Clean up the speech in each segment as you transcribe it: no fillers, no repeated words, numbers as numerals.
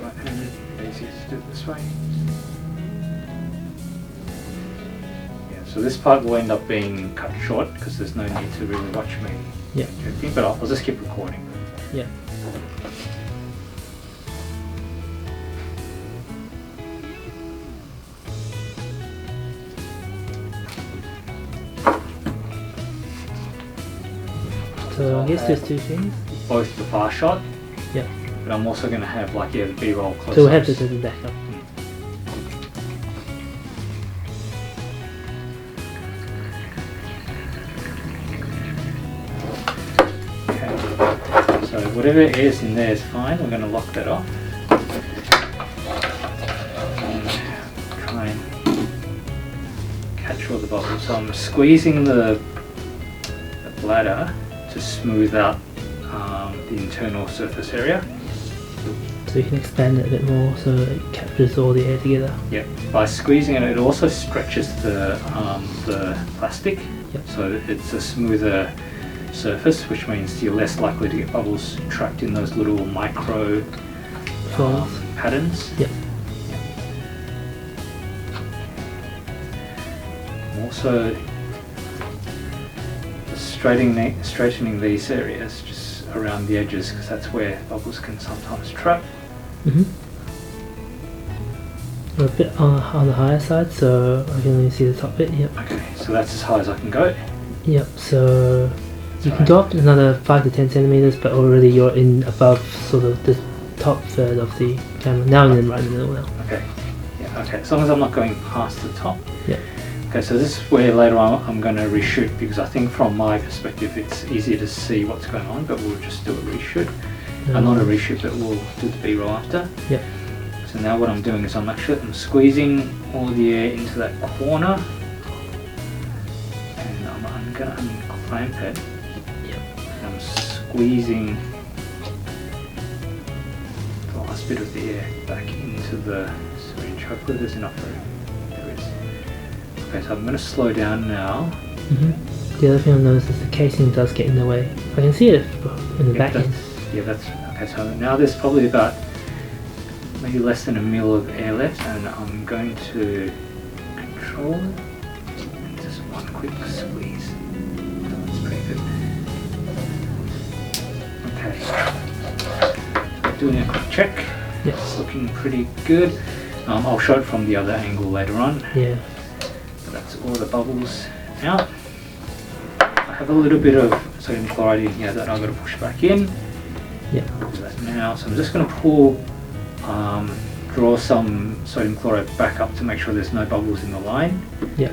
right-handed, easier to do it this way. Yeah, so this part will end up being cut short because there's no need to really watch me. Yeah. But I'll just keep recording. Yeah. So I guess there's two things. Both the far shot, Yeah. but I'm also going to have like the B-roll close-ups. So we have to do the backup. Okay. So whatever is in there is fine. We're going to lock that off. And try and catch all the bubbles. So I'm squeezing the bladder to smooth out the internal surface area. So you can expand it a bit more so it captures all the air together. Yeah. By squeezing it, it also stretches the plastic. Yep. So it's a smoother surface, which means you're less likely to get bubbles trapped in those little micro patterns. Yep. Also, straightening these areas just around the edges, because that's where bubbles can sometimes trap. We're a bit on the higher side, so I can only see the top bit. Yep. Okay, so that's as high as I can go. Yep. So you can go up another 5 to 10 centimeters, but already you're in above sort of the top third of the camera. Now and then right in the middle now. Okay. Yeah. Okay. As long as I'm not going past the top. Yeah. Okay, so this is where later on I'm going to reshoot, because I think from my perspective it's easier to see what's going on, but we'll just do a reshoot. Not a reshoot, but we'll do the B-roll after. Yep. So now what I'm doing is I'm squeezing all the air into that corner, and I'm going to unclamp it. Yep. And I'm squeezing the last bit of the air back into the syringe. Hopefully there's enough room. There is. Okay, so I'm going to slow down now. The other thing I've noticed is the casing does get in the way. I can see it in the back end. Yeah, that's okay. So now there's probably about maybe less than a mil of air left, and I'm going to control it. And just one quick squeeze. That's pretty good. Okay. Doing a quick check. Yep. It's looking pretty good. I'll show it from the other angle later on. Yeah. But that's all the bubbles out. I have a little bit of sodium chloride in here that I've got to push back in. Yeah. I'll do that now. So I'm just going to draw some sodium chloride back up to make sure there's no bubbles in the line. Yeah.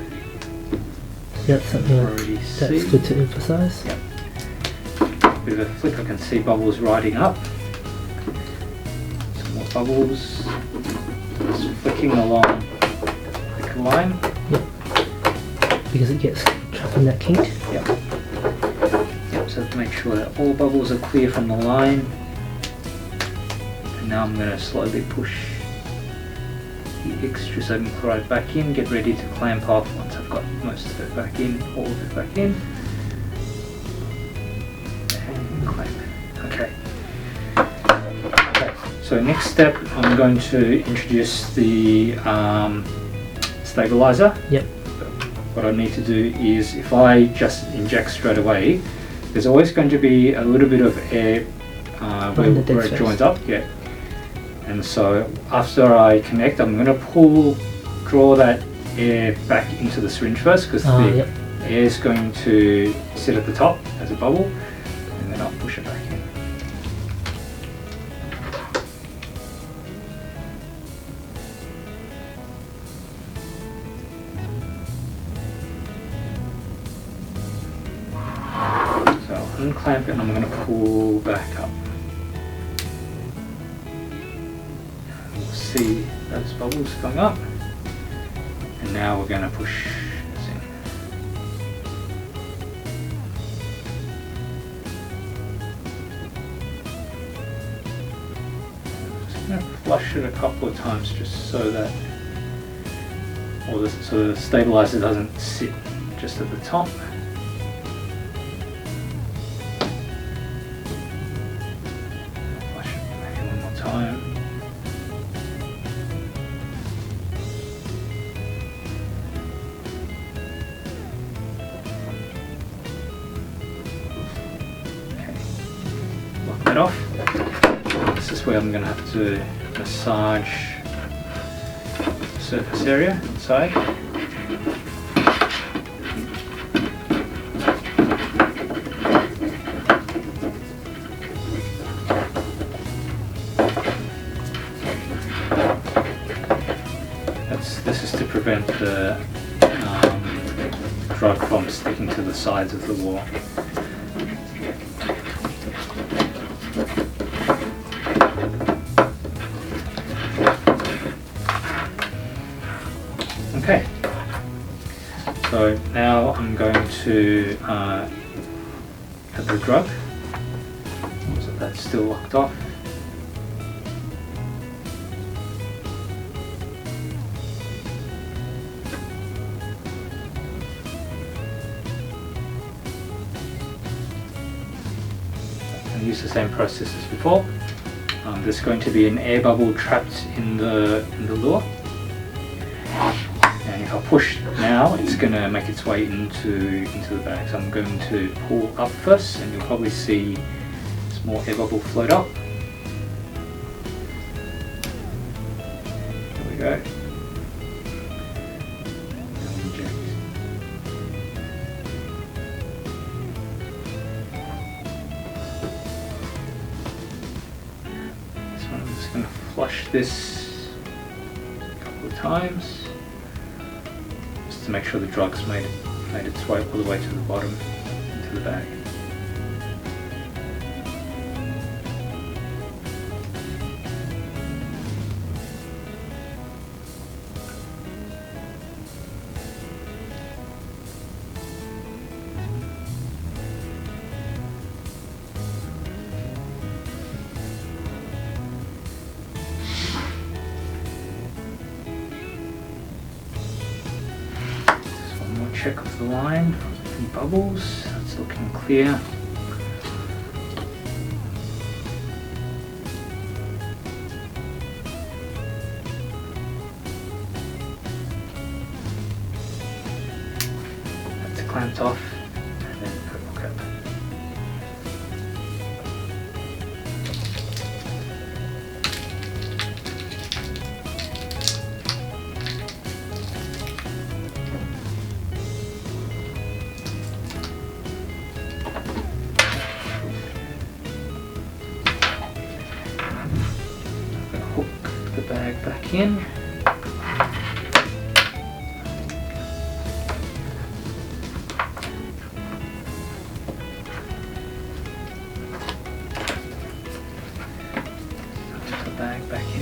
That's something that's good to emphasize. Yep. Bit of a flick, I can see bubbles riding up. Some more bubbles. Just flicking along the line. Yep. Because it gets trapped in that kink. Yep. Yep, so to make sure that all bubbles are clear from the line. And now I'm going to slowly push the extra sodium chloride back in, get ready to clamp off once I've got most of it back in, all of it back in. And clamp. Okay. Okay. So next step, I'm going to introduce the stabilizer. Yep. What I need to do is, if I just inject straight away, there's always going to be a little bit of air where it joins up. Yeah. And so after I connect, I'm going to draw that air back into the syringe first, because the air is going to sit at the top as a bubble, and then I'll push it back in. So I'll unclamp it and I'm going to pull back up. See those bubbles going up, and now we're going to push this in. Just going to flush it a couple of times just so that so the stabilizer doesn't sit just at the top. Flush it one more time. is where I'm going to have to massage the surface area inside. This is to prevent the drug from sticking to the sides of the wall. Okay, so now I'm going to add the drug, so that's still locked off. Use the same process as before. There's going to be an air bubble trapped in the lure, and if I push now, it's going to make its way into the bag. So I'm going to pull up first, and you'll probably see a small air bubble float up. There we go. I'm just going to flush this a couple of times just to make sure the drug's made its way all the way to the bottom into the bag. Check of the line, any bubbles, that's looking clear. That's clamped off, and then purple cap. Hook the bag back in. Put the bag back